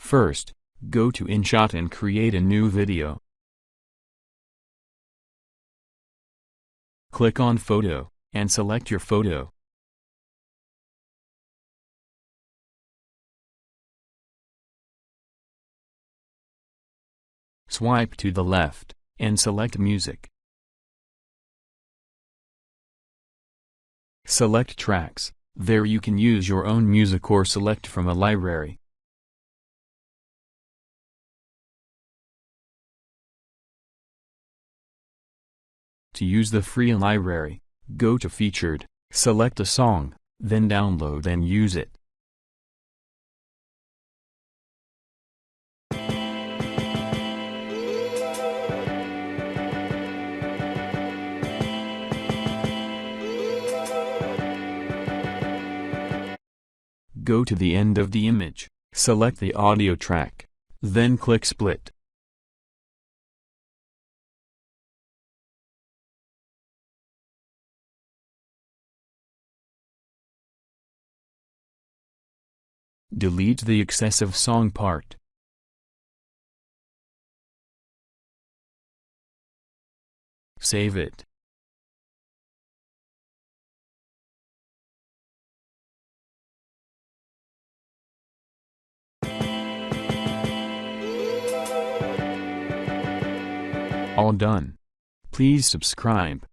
First, go to InShot and create a new video. Click on Photo, and select your photo. Swipe to the left, and select Music. Select Tracks. There you can use your own music or select from a library. To use the free library, go to Featured, select a song, then download and use it. Go to the end of the image, select the audio track, then click Split. Delete the excessive song part. Save it. All done. Please subscribe.